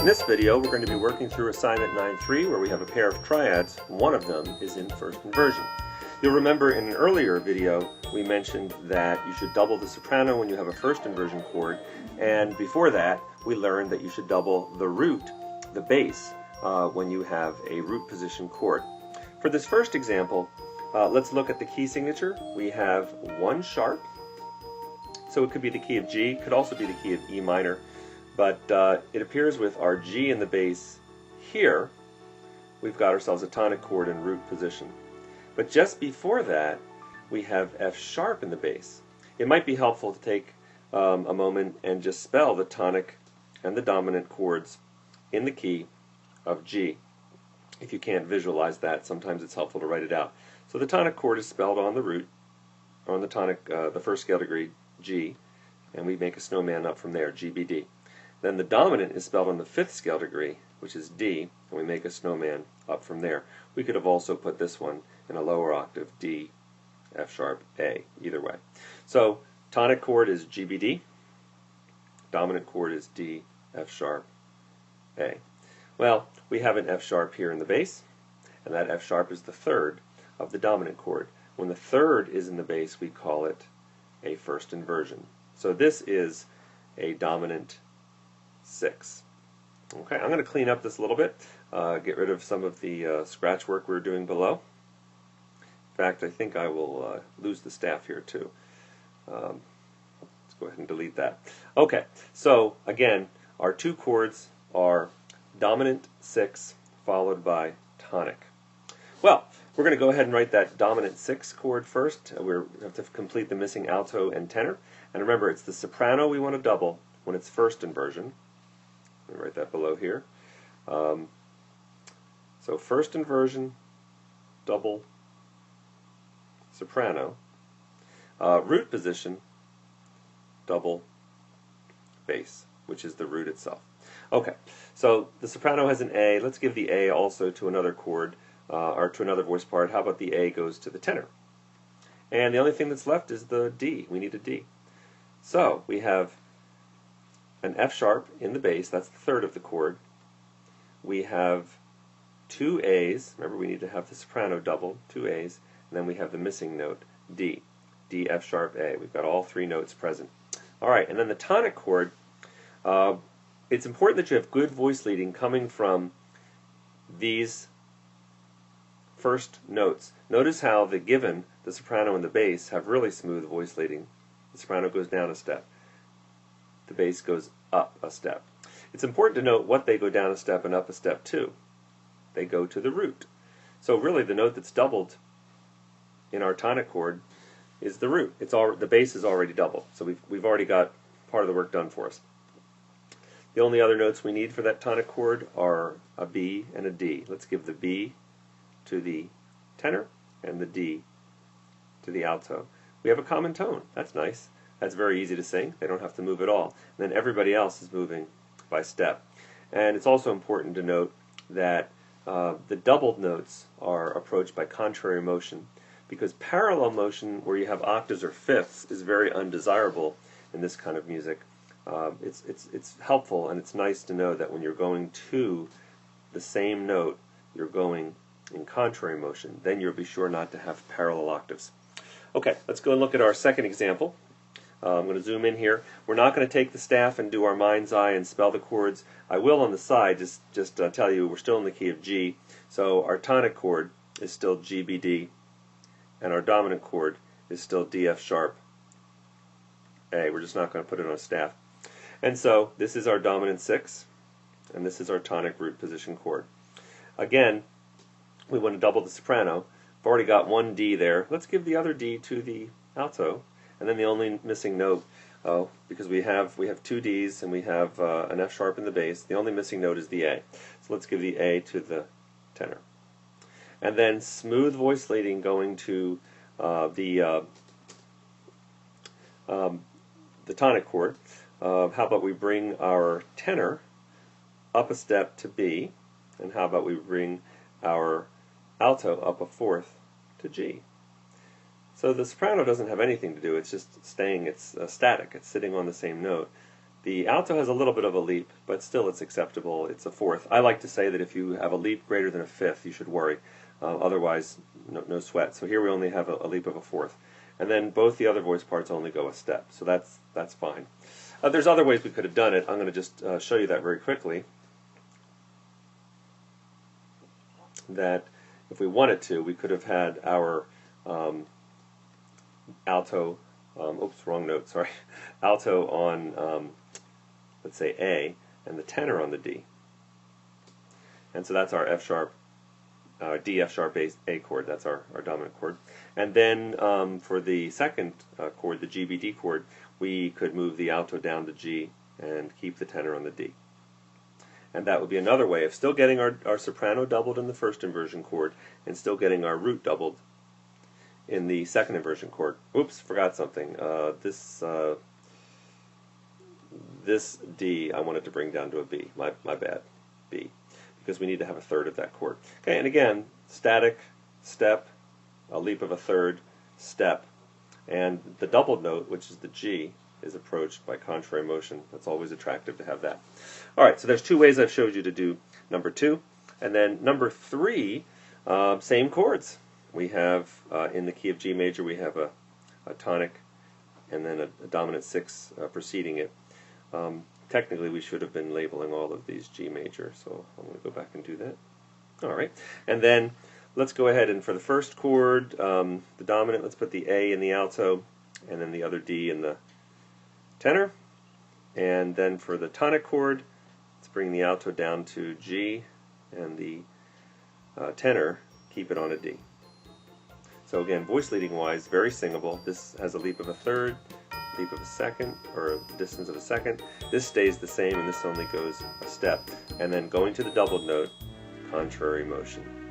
In this video, we're going to be working through assignment 9.3 where we have a pair of triads. One of them is in first inversion. You'll remember in an earlier video we mentioned that you should double the soprano when you have a first inversion chord, and before that we learned that you should double the root, the bass, when you have a root position chord. For this first example, let's look at the key signature. We have one sharp, so it could be the key of G, could also be the key of E minor, but it appears with our G in the bass here, we've got ourselves a tonic chord in root position. But just before that, we have F sharp in the bass. It might be helpful to take a moment and just spell the tonic and the dominant chords in the key of G. If you can't visualize that, sometimes it's helpful to write it out. So the tonic chord is spelled on the root, on the tonic, the first scale degree, G, and we make a snowman up from there, G, B, D. Then the dominant is spelled on the fifth scale degree, which is D, and we make a snowman up from there. We could have also put this one in a lower octave, D, F sharp, A, either way. So tonic chord is G, B, D, dominant chord is D, F sharp, A. Well, we have an F sharp here in the bass, and that F sharp is the third of the dominant chord. When the third is in the bass, we call it a first inversion. So this is a dominant 6. Okay, I'm going to clean up this a little bit, get rid of some of the scratch work we were doing below. In fact, I think I will lose the staff here too. Let's go ahead and delete that. Okay, so again, our two chords are dominant 6 followed by tonic. Well, we're going to go ahead and write that dominant 6 chord first. We have to complete the missing alto and tenor. And remember, it's the soprano we want to double when it's first inversion. Let me write that below here. So first inversion, double soprano. Root position, double bass, which is the root itself. Okay, so the soprano has an A. Let's give the A also to another chord, or to another voice part. How about the A goes to the tenor? And the only thing that's left is the D. We need a D. So we have an F sharp in the bass. That's the third of the chord. We have two A's. Remember, we need to have the soprano doubled, two A's. And then we have the missing note, D. D, F sharp, A. We've got all three notes present. All right, and then the tonic chord, it's important that you have good voice leading coming from these first notes. Notice how the given, the soprano and the bass, have really smooth voice leading. The soprano goes down a step. The bass goes up a step. It's important to note what they go down a step and up a step to. They go to the root. So really the note that's doubled in our tonic chord is the root. The bass is already doubled. So we've already got part of the work done for us. The only other notes we need for that tonic chord are a B and a D. Let's give the B to the tenor and the D to the alto. We have a common tone. That's nice. That's very easy to sing. They don't have to move at all. And then everybody else is moving by step. And it's also important to note that the doubled notes are approached by contrary motion, because parallel motion where you have octaves or fifths is very undesirable in this kind of music. It's helpful and it's nice to know that when you're going to the same note, you're going in contrary motion. Then you'll be sure not to have parallel octaves. Okay, let's go and look at our second example. I'm going to zoom in here. We're not going to take the staff and do our mind's eye and spell the chords. I will on the side just tell you we're still in the key of G. So our tonic chord is still G, B, D, and our dominant chord is still D, F sharp, A. We're just not going to put it on a staff. And so this is our dominant 6, and this is our tonic root position chord. Again, we want to double the soprano. I've already got one D there. Let's give the other D to the alto. And then the only missing note, because we have two Ds and we have an F sharp in the bass, the only missing note is the A. So let's give the A to the tenor. And then smooth voice leading going to the tonic chord. How about we bring our tenor up a step to B, and how about we bring our alto up a fourth to G. So the soprano doesn't have anything to do, it's just staying, it's static, it's sitting on the same note. The alto has a little bit of a leap, but still it's acceptable. It's a fourth. I like to say that if you have a leap greater than a fifth, you should worry. Otherwise, no sweat. So here we only have a leap of a fourth. And then both the other voice parts only go a step. So that's fine. There's other ways we could have done it. I'm going to just show you that very quickly. That if we wanted to, we could have had our alto, oops, wrong note, sorry, alto on, let's say A, and the tenor on the D. And so that's our F sharp, D, F sharp, A chord, that's our dominant chord. And then for the second chord, the G, B, D chord, we could move the alto down to G and keep the tenor on the D. And that would be another way of still getting our soprano doubled in the first inversion chord and still getting our root doubled in the second inversion chord. Oops, forgot something. This D I wanted to bring down to a B. My bad. B. Because we need to have a third of that chord. Okay, and again, static, step, a leap of a third, step. And the doubled note, which is the G, is approached by contrary motion. That's always attractive to have that. All right, so there's two ways I've showed you to do number 2. And then number 3, same chords. We have, in the key of G major, we have a tonic and then a dominant 6 preceding it. Technically, we should have been labeling all of these G major, so I'm going to go back and do that. All right, and then let's go ahead and for the first chord, the dominant, let's put the A in the alto, and then the other D in the tenor. And then for the tonic chord, let's bring the alto down to G, and the tenor, keep it on a D. So again, voice leading wise, very singable. This has a leap of a third, leap of a second, or a distance of a second. This stays the same, and this only goes a step. And then going to the doubled note, contrary motion.